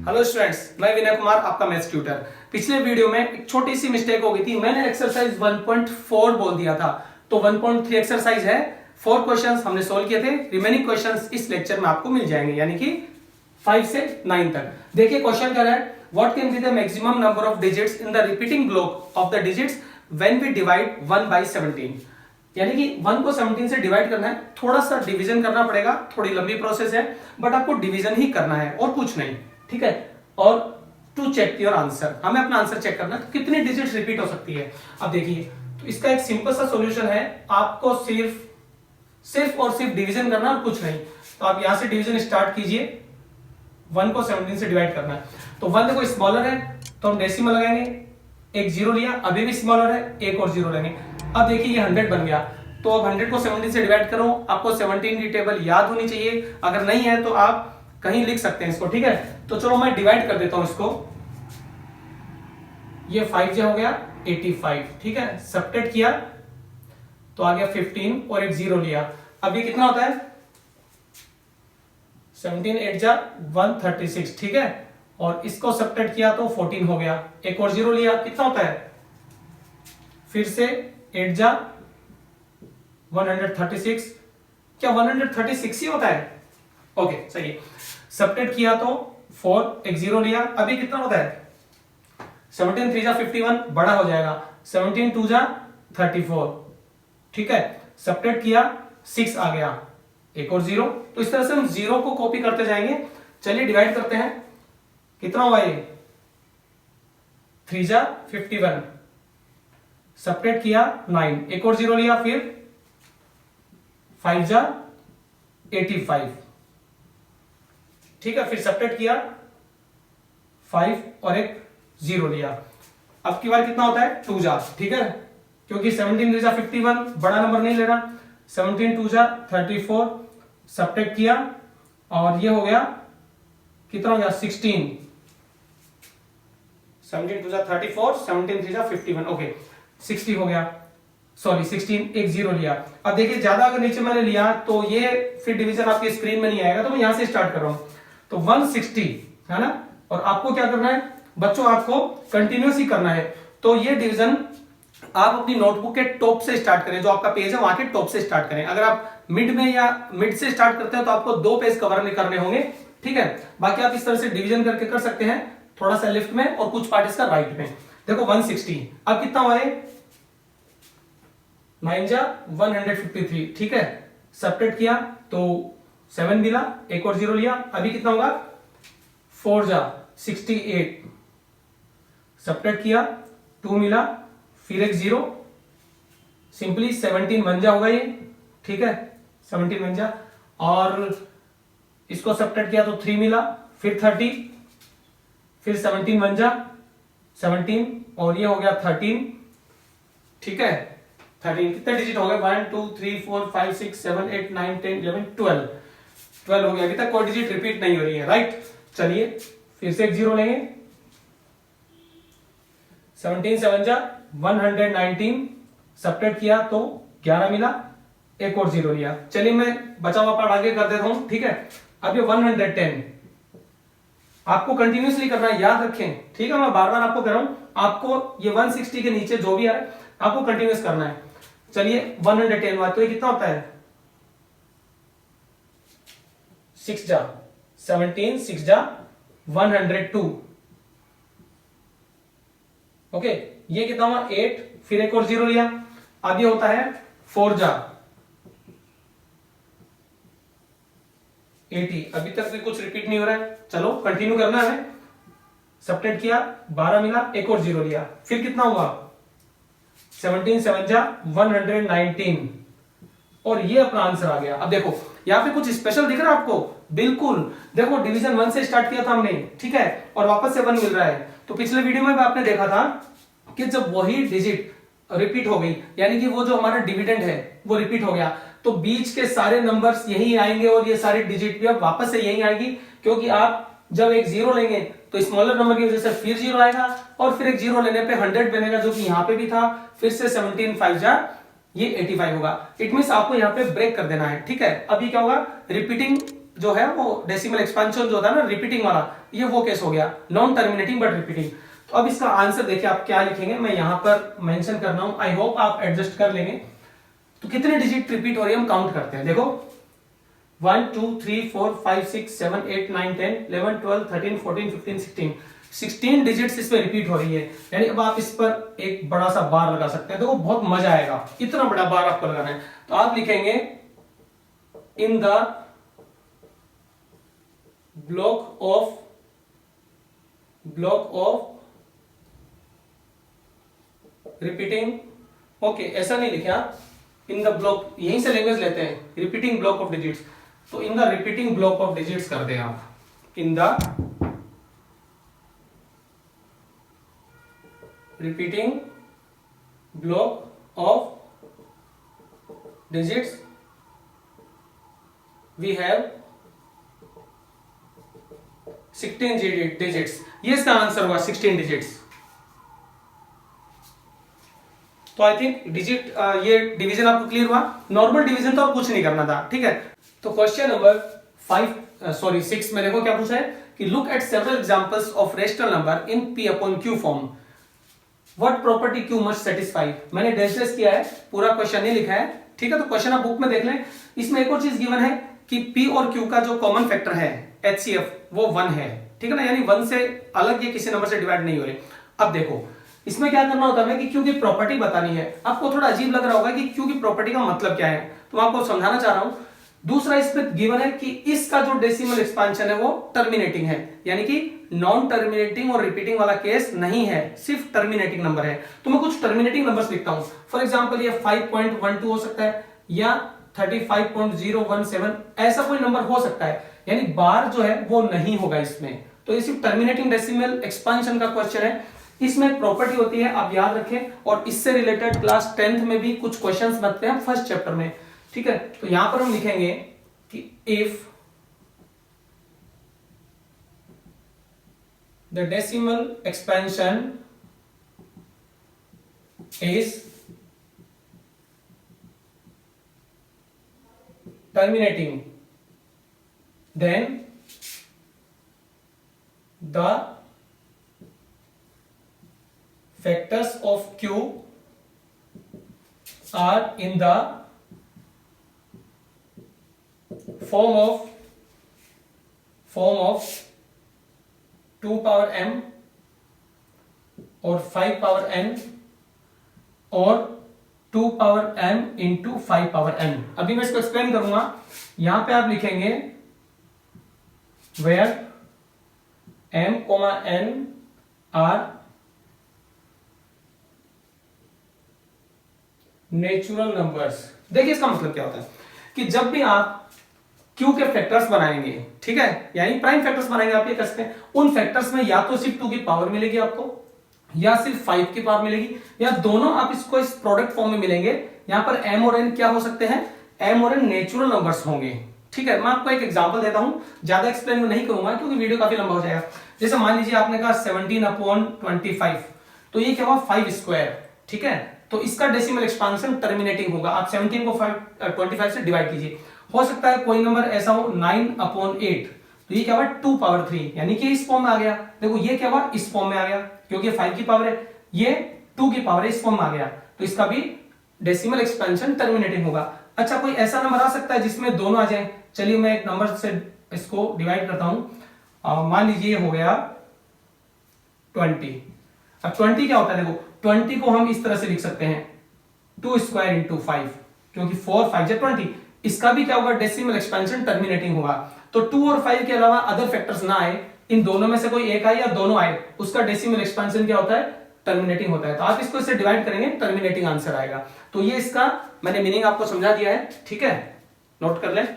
Hello students, मैं विनय कुमार, आपका maths tutor. पिछले वीडियो में एक छोटी सी मिस्टेक हो गई थी। मैंने एक्सरसाइज 1.4 बोल दिया था, तो 1.3 एक्सरसाइज है। 4 क्वेश्चंस हमने सोल्व किए थे। रिमेनिंग क्वेश्चंस इस लेक्चर में आपको मिल जाएंगे, यानी कि 5 से 9 तक। देखिए क्वेश्चन क्या है, what can be the maximum number of digits in the repeating block of the digits when we divide 1 by 17। यानी कि 1 को 17 से डिवाइड करना है, थोड़ा सा डिवीजन करना पड़ेगा, थोड़ी लंबी प्रोसेस है, बट आपको डिवीजन ही करना है और कुछ नहीं, ठीक है। और टू चेक योर आंसर, हमें अपना आंसर चेक करना है, तो कितनी डिजिट्स रिपीट हो सकती है। अब देखिए, तो इसका एक सिंपल सा सॉल्यूशन है, आपको सिर्फ और सिर्फ डिवीजन करना और कुछ नहीं। तो आप यहां से डिवीजन स्टार्ट कीजिए। 1 को 17 से डिवाइड करना है, तो 1 देखो स्मॉलर है, तो हम डेसिमल लगाएंगे, एक जीरो लिया, अभी भी स्मॉलर है, एक और जीरो लेंगे। अब देखिए ये 100 बन गया, तो अब 100 को 17 से डिवाइड करो। आपको 17 की टेबल याद होनी चाहिए, अगर नहीं है तो आप कहीं लिख सकते हैं इसको, ठीक है। तो चलो मैं डिवाइड कर देता हूं इसको। ये 5 हो गया 85, ठीक है। सब्ट्रैक्ट किया तो आ गया 15 और एक जीरो लिया। अब ये कितना होता है, 17 8 जा 136, ठीक है। और इसको सब्ट्रैक्ट किया तो 14 हो गया, एक और जीरो लिया, कितना होता है, फिर से 8 जा 136। क्या 136 ही होता है? ओके सही है। सब्ट्रैक्ट किया तो 4, एक जीरो लिया, अभी कितना होता है, 17 3 जा 51, बड़ा हो जाएगा, 17 2 जा 34, ठीक है। सब्ट्रैक्ट किया 6 आ गया, एक और जीरो। तो इस तरह से हम जीरो को कॉपी करते जाएंगे। चलिए डिवाइड करते हैं, कितना हुआ ये, 3 जा 51, सब्ट्रैक्ट किया 9, एक और जीरो लिया, फिर 5 जा 85, ठीक है। फिर सब्ट्रैक्ट किया 5 और एक जीरो लिया। अब की बार कितना होता है, 2 जा, ठीक है, क्योंकि 17 3 जा 51, बड़ा नंबर नहीं लेना। 17 2 जा 34, सब्ट्रैक्ट किया और ये हो गया, कितना हो गया, 16। 17 2 जा 34, 17 3 जा 51, ओके 60 हो गया, सॉरी 16, एक जीरो लिया। अब देखिए ज्यादा अगर नीचे मैंने लिया तो ये फिर डिवीजन आपकी स्क्रीन में नहीं आएगा, तो मैं यहां से स्टार्ट कर रहा हूं। तो 160 है ना, और आपको क्या करना है बच्चों, आपको कंटिन्यूस ही करना है। तो ये डिवीजन आप अपनी नोटबुक के टॉप से स्टार्ट करें, जो आपका पेज है वहां के टॉप से स्टार्ट करें। अगर आप मिड में या मिड से स्टार्ट करते हैं तो आपको 2 पेज कवर नहीं करने होंगे, ठीक है। बाकी आप इस तरह से डिवीजन करके कर सकते हैं, थोड़ा सा लेफ्ट में और कुछ पार्ट इसका राइट में। देखो 160, अब कितना हुआ है, 9 जा 153, ठीक है। सब्ट्रैक्ट किया तो 7 मिला, एक और जीरो लिया, अभी कितना होगा, 4 जा 68, सब्ट्रैक्ट किया 2 मिला, फिर एक जीरो, सिंपली 17 1 जा होगा ये, ठीक है, 17 1 जा। और इसको सब्ट्रैक्ट किया तो 3 मिला, फिर 30, फिर 17 1 जा 17, और ये हो गया 13, ठीक है। 13 कितने डिजिट हो गए, 1 2 3 4 5 6 7 8 9 10 11 12 हो गया। अभी तक कोई डिजिट रिपीट नहीं हो रही है, राइट। चलिए फिर से एक जीरो लेंगे, 17 7 जा 119, सब्ट्रैक्ट किया तो 11 मिला, एक और जीरो लिया। चलिए मैं बचा हुआ पार्ट आगे कर देता हूं, ठीक है। अब ये 110 आपको कंटिन्यूसली करना है, याद रखें, ठीक है। मैं बार बार आपको कह रहा हूं, आपको ये 160 के नीचे जो भी आ रहा है आपको कंटिन्यूस करना है। चलिए 110 हुआ, तो ये कितना होता है, 6 जा 17, 6 जा 102, ओके। ये कितना हुआ, 8, फिर एक और जीरो लिया, अब ये होता है 4 जा 80। अभी तक भी कुछ रिपीट नहीं हो रहा है, चलो कंटिन्यू करना है। सब्ट्रैक्ट किया 12 मिला, एक और जीरो लिया, फिर कितना हुआ, 17 7 जा 119, और ये अपना आंसर आ गया। अब देखो यहां पे कुछ स्पेशल दिख रहा है आपको, बिल्कुल देखो डिवीजन 1 से स्टार्ट किया था हमने, ठीक है, और वापस से 1 मिल रहा है। तो पिछले वीडियो में आपने देखा था कि जब वही डिजिट रिपीट हो गई, यानी कि वो जो हमारा डिविडेंड है वो रिपीट हो गया, तो बीच के सारे नंबर्स यही आएंगे और ये सारी डिजिट भी अब वापस से यही आएगी, क्योंकि आप जब एक जीरो लेंगे तो स्मॉलर नंबर की वजह से फिर जीरो आएगा, और फिर एक जीरो लेने पे 100 बनेगा, जो कि यहां पे भी था, फिर से 17 5 जा ये 85 होगा। इट मींस आपको यहाँ पे ब्रेक कर देना है, ठीक है। अभी क्या होगा, रिपीटिंग जो है वो डेसिमल एक्सपेंशन जो था ना रिपीटिंग वाला, ये वो केस हो गया, नॉन टर्मिनेटिंग बट रिपीटिंग। तो अब इसका आंसर देखिए आप क्या लिखेंगे, मैं यहां पर मेंशन कर रहा हूं, आई होप आप एडजस्ट कर लेंगे। तो कितने डिजिट रिपीट हो रही है हम काउंट करते हैं, देखो 1 2 3 4 5 6 7 8 9 10 11 12 13 14 15 16 डिजिट्स इसमें रिपीट हो रही है। यानी अब आप इस पर एक बड़ा सा बार लगा सकते हैं, देखो बहुत मजा आएगा, इतना बड़ा बार आपको लगाना है। तो आप लिखेंगे in the block of repeating, okay ऐसा नहीं लिखे आप, इन द ब्लॉक, यहीं से लैंग्वेज लेते हैं, रिपीटिंग ब्लॉक ऑफ डिजिट्स। तो in the repeating block of digits कर दें आप, in the repeating block of digits we have 16 digits, ये इसका आंसर हुआ 16 डिजिट्स। तो आई थिंक डिजिट ये डिवीजन आपको क्लियर हुआ, नॉर्मल डिवीजन तो और कुछ नहीं करना था, ठीक है। तो क्वेश्चन नंबर 6 में देखो क्या पूछा है कि look at several examples of rational number in p upon q form, what property q must satisfy. मैंने डैश किया है, पूरा क्वेश्चन नहीं लिखा है, ठीक है। तो क्वेश्चन आप बुक में देख लें। इसमें एक और चीज गिवन है कि p और q का जो कॉमन फैक्टर है HCF वो 1 है, ठीक है ना, यानी 1 से अलग ये किसी नंबर से डिवाइड नहीं हो रहे। अब देखो इसमें क्या करना होता है कि क्यू की प्रॉपर्टी बतानी है। आपको थोड़ा अजीब लग रहा होगा कि क्यू की प्रॉपर्टी का मतलब क्या है, तो मैं आपको समझाना चाह रहा हूं। दूसरा इसमें गिवन है कि इसका जो डेसिमल एक्सपेंशन है वो टर्मिनेटिंग है, यानी कि नॉन टर्मिनेटिंग और रिपीटिंग वाला केस नहीं है, सिर्फ टर्मिनेटिंग नंबर है। तो मैं कुछ टर्मिनेटिंग नंबर्स लिखता हूं, फॉर एग्जांपल ये 5.12 हो सकता है या 35.017, ऐसा कोई नंबर हो सकता है, यानी बार जो है वो नहीं होगा इसमें। तो ये सिर्फ टर्मिनेटिंग डेसिमल एक्सपेंशन का क्वेश्चन है। इसमें एक प्रॉपर्टी होती है, आप याद रखें, और इससे रिलेटेड क्लास 10th में भी कुछ क्वेश्चंस बनते हैं फर्स्ट चैप्टर में, ठीक है। तो यहां पर हम लिखेंगे कि if the decimal expansion is terminating then the factors of q are in the form of 2 power m और 5 power n और 2 power m into 5 power n। अभी मैं इसको एक्सप्लेन करूंगा। यहां पे आप लिखेंगे where m, n are natural numbers. देखिए इसका मतलब क्या होता है कि जब भी आप q के फैक्टर्स बनाएंगे, ठीक है, यानी प्राइम फैक्टर्स बनाएंगे, आप ये कर सकते हैं, उन फैक्टर्स में या तो सिर्फ 2 की पावर मिलेगी आपको, या सिर्फ 5 की पावर मिलेगी, या दोनों आप इसको इस प्रोडक्ट फॉर्म में मिलेंगे। यहां पर m और n क्या हो सकते हैं, m और n नेचुरल नंबर्स होंगे, ठीक है। मैं आपको एक एग्जांपल देता हूं, ज्यादा एक्सप्लेन नहीं करूंगा क्योंकि वीडियो काफी लंबा हो जाएगा। जैसे मान लीजिए आपने कहा 17/25, तो ये क्या हुआ 5 स्क्वायर, ठीक है। तो इसका डेसिमल एक्सपेंशन टर्मिनेटिंग होगा। आप 17 को 25 से डिवाइड कीजिए। हो सकता है कोई नंबर ऐसा हो 9/8, तो ये क्या हुआ 2 पावर 3, यानी कि इस फॉर्म में आ गया। देखो ये क्या हुआ इस फॉर्म में आ गया, क्योंकि 5 की पावर है, ये 2 की पावर है, इस फॉर्म में आ गया, तो इसका भी डेसिमल एक्सपेंशन टर्मिनेटिंग होगा। अच्छा कोई ऐसा नंबर आ सकता है जिसमें दोनों आ जाए। चलिए मैं एक नंबर से इसको डिवाइड करता हूं। मान लीजिए हो गया 20। अब 20 क्या होता है, देखो 20 को हम इस तरह से लिख सकते हैं 2 स्क्वायर इंटू 5, क्योंकि 4 5 या 20, इसका भी क्या होगा डेसिमल एक्सपेंशन टर्मिनेटिंग होगा। तो 2 और 5 के अलावा अदर फैक्टर्स ना आए, इन दोनों में से कोई एक आए या दोनों आए, उसका डेसिमल एक्सपेंशन क्या होता है टर्मिनेटिंग होता है। तो आप इसको इससे डिवाइड करेंगे, टर्मिनेटिंग आंसर आएगा। तो ये इसका मैंने मीनिंग आपको समझा दिया है, ठीक है, नोट कर लें।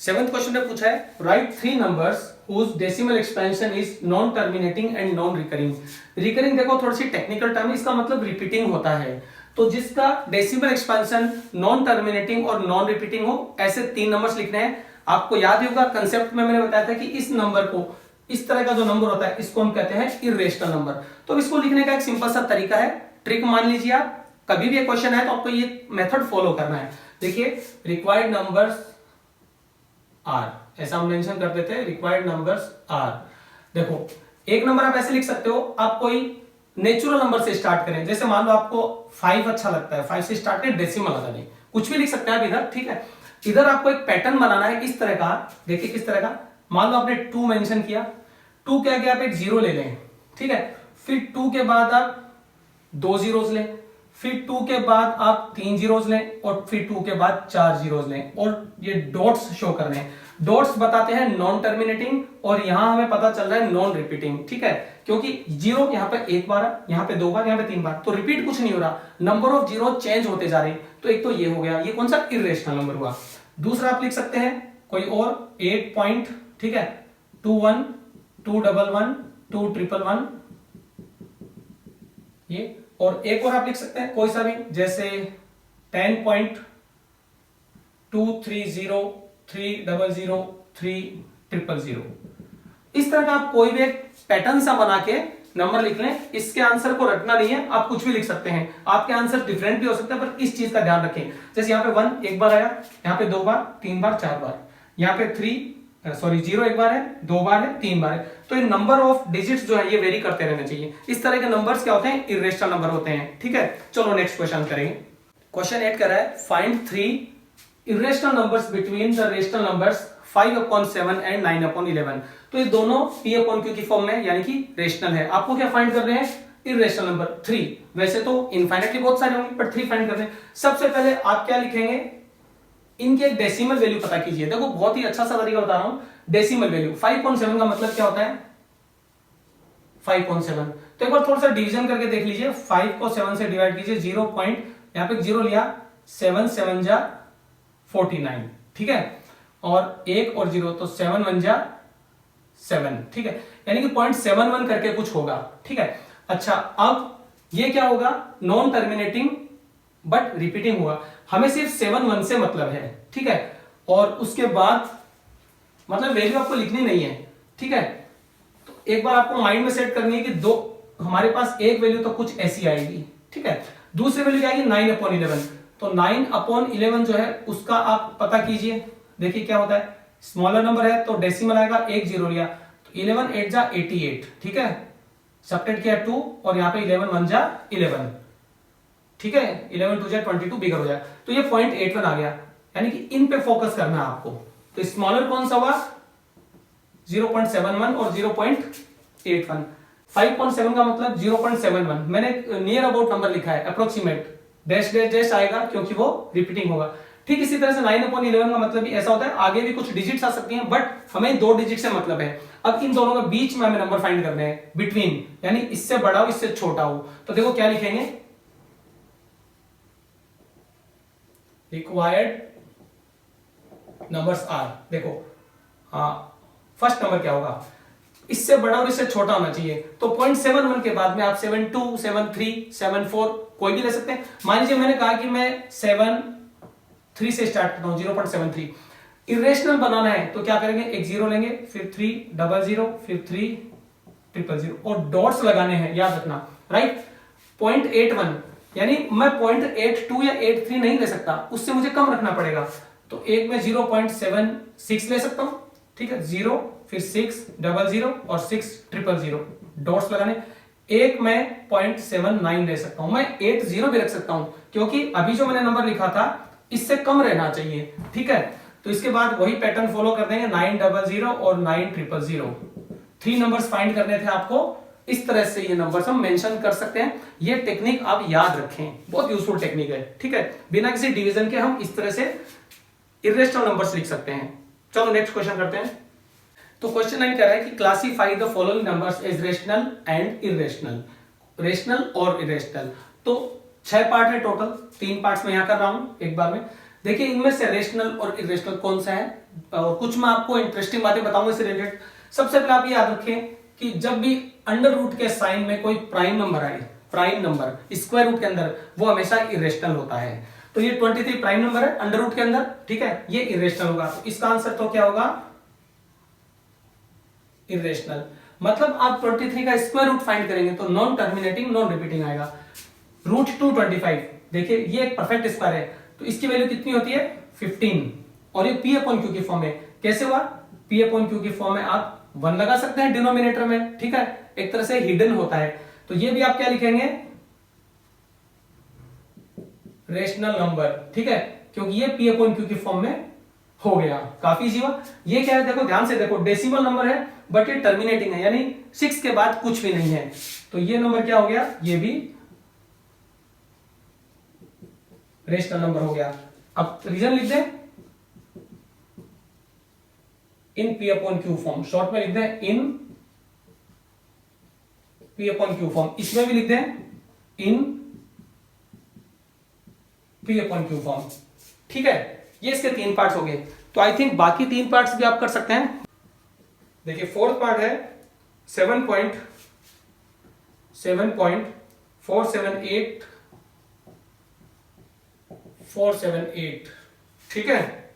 7th क्वेश्चन ने पूछा है right 3 numbers whose decimal expansion is non terminating and non recurring। Recurring देखो थोड़ी सी टेक्निकल टर्म है, इसका मतलब रिपीटिंग होता है। तो जिसका डेसिमल एक्सपेंशन नॉन टर्मिनेटिंग और नॉन रिपीटिंग हो, ऐसे 3 नंबर्स लिखने हैं। आपको याद ही होगा कंसेप्ट में मैंने बताया था कि इस नंबर को, इस तरह का जो नंबर होता है इसको हम कहते हैं इर्रेशनल नंबर। तो इसको लिखने का एक सिंपल सा तरीका है, ट्रिक मान लीजिए आप, कभी भी एक क्वेश्चन है तो आपको ये मेथड फॉलो करना है। देखिए रिक्वायर्ड नंबर्स आर, ऐसा हम मेंशन कर देते हैं, रिक्वायर्ड नंबर्स आर। देखो एक नंबर आप ऐसे लिख सकते हो, आप कोई नेचुरल नंबर से स्टार्ट करें, जैसे मान लो आपको 5 अच्छा लगता है, 5 से स्टार्ट करें, डेसिमल लगा दें, कुछ भी लिख सकते हैं आप इधर, ठीक है। इधर आपको एक पैटर्न बनाना है इस तरह का, देखिए किस तरह का, मान लो आपने 2 मेंशन किया, 2 के आगे आप एक 0 ले लें, ठीक है, फिर 2 के बाद आप 2 जीरोस लें, फिर 2 के बाद आप 3 जीरोस लें, और फिर 2 के बाद 4 जीरोस लें, और ये डॉट्स शो कर रहे हैं। डॉट्स बताते हैं नॉन टर्मिनेटिंग, और यहां हमें पता चल रहा है नॉन रिपीटिंग, ठीक है, क्योंकि जीरो यहां पे एक बार, यहां पे 2 बार, यहां पे 3 बार, तो रिपीट कुछ नहीं हो रहा, नंबर ऑफ जीरो चेंज होते जा रहे हैं। तो एक तो ये हो गया, ये कौन सा इर्रेशनल नंबर हुआ। दूसरा आप लिख सकते हैं कोई और 8 पॉइंट, ठीक है, 2 1 2 1 1 2 1 1 ये, और एक और आप लिख सकते हैं कोई सा भी, जैसे 10.2 3 0 3 0 0 3 0 0। इस तरह का आप कोई भी एक पैटर्न सा बना के नंबर लिख लें, इसके आंसर को रटना नहीं है, आप कुछ भी लिख सकते हैं, आपके आंसर डिफरेंट भी हो सकते हैं, पर इस चीज का ध्यान रखें, जैसे यहाँ पे 1 एक बार आया, यहाँ पे 2 बार, 3 बार, 4 बार, यहाँ पे 0 एक बार है, 2 बार है, 3 बार है, तो ये नंबर ऑफ डिजिट्स जो है ये वेरी करते रहने चाहिए। इस तरह के नंबर्स क्या होते हैं, इर्रेशनल नंबर होते हैं, ठीक है। चलो नेक्स्ट क्वेश्चन करेंगे। क्वेश्चन 8 कह रहा है find 3 irrational numbers between the rational numbers 5/7 and 9/11। तो ये दोनों P/Q की फॉर्म में, यानी कि रेशनल है। आपको क्या फाइंड कर रहे हैं, इर्रेशनल नंबर 3। वैसे तो इनफाइनाइटली बहुत सारे होंगे, बट 3 फाइंड कर रहे हैं। सबसे पहले आप क्या लिखेंगे, इनके एक डेसिमल वैल्यू पता कीजिए। देखो बहुत ही अच्छा सा तरीका बता रहा हूं, डेसिमल वैल्यू 5.7 का मतलब क्या होता है, 5.7। तो एक बार थोड़ा सा डिवीजन करके देख लीजिए, 5 को 7 से डिवाइड कीजिए, 0 पॉइंट, यहां पे 0 लिया, 7 7 जा 49, ठीक है, और 1 और 0 तो 7 1 जा 7, ठीक है, यानी कि 0.71 करके कुछ होगा, ठीक है। अच्छा अब ये क्या होगा, नॉन टर्मिनेटिंग बट रिपीटिंग हुआ, हमें सिर्फ 7 1 से मतलब है, ठीक है, और उसके बाद मतलब वैल्यू आपको लिखनी नहीं है, ठीक है। तो एक बार आपको माइंड में सेट करनी है कि दो, हमारे पास एक वैल्यू तो कुछ ऐसी आएगी, ठीक है, दूसरी वैल्यू क्या आएगी 9/11। तो 9/11 जो है उसका आप पता कीजिए, देखिए क्या होता है, स्मॉलर नंबर है तो डेसिमल आएगा, 1 0 लिया, तो 11 8 जा 88, ठीक है, सब्ट्रैक्ट किया 2, और यहां पे 11 1 जा 11, ठीक है, 11 2 जा 22 बिगर हो जाए, तो ये 0.81 आ गया, यानी कि इन पे फोकस करना है आपको। तो स्मॉलर कौन सा हुआ, 0.71 और 0.81। 5.7 का मतलब 0.71, मैंने नियर अबाउट नंबर लिखा है, अप्रोक्सीमेट, डैश डैश डैश आएगा क्योंकि वो रिपीटिंग होगा। ठीक इसी तरह से 9/11 का मतलब भी ऐसा होता है, आगे भी कुछ डिजिट्स आ सकती हैं, बट हमें 2 डिजिट से मतलब है। अब इन दोनों के बीच में हमें नंबर फाइंड करने हैं, बिटवीन, यानी इससे बड़ा हो इससे छोटा हो। तो देखो क्या लिखेंगे, रिक्वायर्ड नंबर्स आर, देखो फर्स्ट नंबर क्या होगा, इससे बड़ा और इससे छोटा होना चाहिए। तो 0.71 के बाद में आप 72 73 74 कोई भी ले सकते हैं। मान लीजिए मैंने कहा कि मैं 73 से स्टार्ट करता हूं, 0.73। इरेशनल बनाना है तो क्या करेंगे, एक 0 लेंगे, फिर 3 00, फिर 3 000, और डॉट्स लगाने हैं, याद रखना, राइट। 0.81 यानी मैं 0.82 या 83 नहीं ले सकता, उससे मुझे कम रखना पड़ेगा। तो एक में 0.76 ले सकता हूं, ठीक है, 0 फिर 6 00 और 6 000 डॉट्स लगाने। एक में 0.79 ले सकता हूं, मैं 80 भी रख सकता हूं, क्योंकि अभी जो मैंने नंबर लिखा था इससे कम रहना चाहिए, ठीक है। तो इसके बाद वही पैटर्न फॉलो कर देंगे, 900 और 9000। 3 नंबर्स फाइंड करने थे आपको, इस तरह से ये नंबर्स हम मेंशन कर सकते हैं। ये टेक्निक आप याद रखें, बहुत यूजफुल टेक्निक है, ठीक है। बिना किसी डिवीजन के हम इस तरह से इर्रेशनल नंबर्स लिख सकते हैं। चलो नेक्स्ट क्वेश्चन करते हैं। तो क्वेश्चन 9 कह रहा है कि classify the following numbers as rational and irrational, rational और इर्रेशनल। तो 6 पार्ट है टोटल, 3 पार्ट्स में यहां कर रहा हूं एक बार में। देखिए इनमें से रेशनल और इर्रेशनल कौन सा है, और कुछ मैं आपको इंटरेस्टिंग बातें बताऊंगा इससे रिलेटेड। सबसे पहले आप ये याद रखें कि जब भी अंडर रूट के साइन में कोई प्राइम नंबर आए, प्राइम नंबर स्क्वायर रूट के अंदर, वो हमेशा इर्रेशनल होता है। तो ये 23 प्राइम नंबर है अंडर रूट के अंदर, ठीक है, ये इर्रेशनल होगा। तो इसका आंसर तो क्या होगा, इर्रेशनल। मतलब आप 23 का स्क्वायर रूट फाइंड करेंगे तो नॉन टर्मिनेटिंग नॉन रिपीटिंग आएगा। रूट 225, देखिए ये एक परफेक्ट स्क्वायर है, तो इसकी वैल्यू कितनी होती है 15, और ये P/Q की फॉर्म है, कैसे हुआ, P अपॉन Q की फॉर्म में आप 1 लगा सकते हैं डिनोमिनेटर में, ठीक है, एक तरह से हिडन होता है। तो ये भी आप क्या लिखेंगे, रेशनल नंबर, ठीक है, क्योंकि ये P अपॉन Q की फॉर्म में हो गया। काफी इजी हुआ। ये क्या है, देखो ध्यान से देखो, डेसिमल नंबर है बट ये टर्मिनेटिंग है, यानी 6 के बाद कुछ भी नहीं है, तो ये नंबर क्या हो गया, ये भी रेशनल नंबर हो गया। अब रीजन लिख दें, इन P upon Q form, short में लिख दें इन P अपॉन Q फॉर्म, इसमें भी लिख दें इन P अपॉन Q फॉर्म, ठीक है। ये इसके 3 पार्ट्स हो गए। तो आई थिंक बाकी 3 पार्ट्स भी आप कर सकते हैं। देखिए फोर्थ पार्ट है 7.478, ठीक है।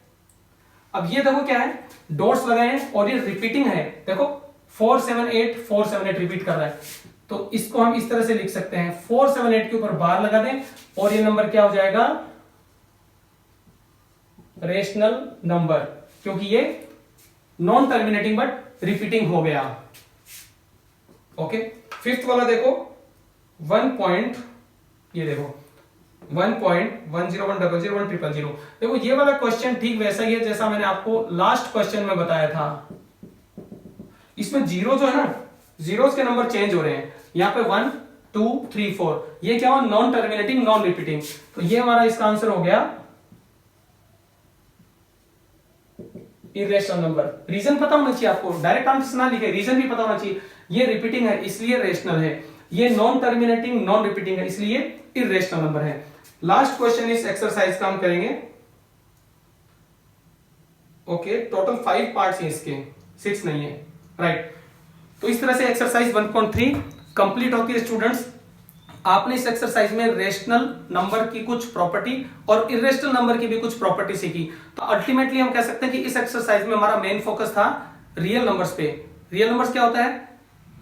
अब ये देखो क्या है, डॉट्स लगाए हैं और ये रिपीटिंग है, देखो 478 रिपीट कर रहा है, तो इसको हम इस तरह से लिख सकते हैं, 478 के ऊपर बार लगा दें और ये नंबर क्या हो जाएगा, रेशनल नंबर, क्योंकि ये नॉन टर्मिनेटिंग बट रिपीटिंग हो गया। ओके, फिफ्थ वाला देखो 1.10100101000, देखो ये वाला क्वेश्चन ठीक वैसा ही है जैसा मैंने आपको लास्ट क्वेश्चन में बताया था। इसमें जीरो जो है ना, जीरोस के नंबर चेंज हो रहे हैं, यहां पे 1 2 3 4, ये क्या हुआ, नॉन टर्मिनेटिंग नॉन रिपीटिंग, तो ये हमारा इसका आंसर हो गया इरेशनल नंबर। रीजन पता होना चाहिए आपको, डायरेक्ट आंसर ना लिखे, रीजन भी पता होना चाहिए। ये रिपीटिंग है इसलिए रेशनल है, ये नॉन टर्मिनेटिंग नॉन रिपीटिंग है इसलिए इरेशनल नंबर है। लास्ट क्वेश्चन इस एक्सरसाइज का हम करेंगे। ओके, टोटल 5 पार्ट्स हैं इसके, 6 नहीं है, राइट। तो इस तरह से एक्सरसाइज 1.3 कंप्लीट होती है स्टूडेंट्स। आपने इस एक्सरसाइज में रेशनल नंबर की कुछ प्रॉपर्टी और इरेशनल नंबर की भी कुछ प्रॉपर्टी सीखी। तो अल्टीमेटली हम कह सकते हैं कि इस एक्सरसाइज में हमारा मेन फोकस था रियल नंबर्स पे। रियल नंबर्स क्या होता है,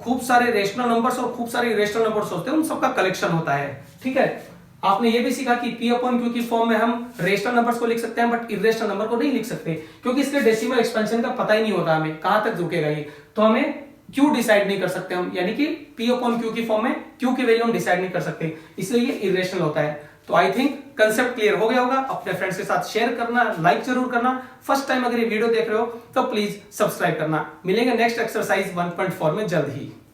खूब सारे रेशनल नंबर्स और खूब सारे इरेशनल नंबर्स होते हैं, उन सबका कलेक्शन होता है, ठीक है। आपने ये भी सीखा कि P अपॉन Q की फॉर्म में हम रेशनल नंबर्स को लिख सकते हैं बट इरेशनल नंबर को नहीं लिख सकते, क्योंकि इसके डेसिमल एक्सपेंशन का पता ही नहीं होता हमें कहां तक झुकेगा ये, तो हमें Q डिसाइड नहीं कर सकते हम, यानी कि P अपॉन Q की फॉर्म में Q की वैल्यू हम डिसाइड नहीं कर सकते, इसलिए ये इरेशनल होता है। तो आई थिंक कंसेप्ट क्लियर हो गया होगा। अपने फ्रेंड्स के साथ शेयर करना, लाइक जरूर करना। फर्स्ट टाइम अगर ये वीडियो देख रहे हो तो प्लीज सब्सक्राइब करना। मिलेंगे नेक्स्ट एक्सरसाइज 1.4 में जल्द ही।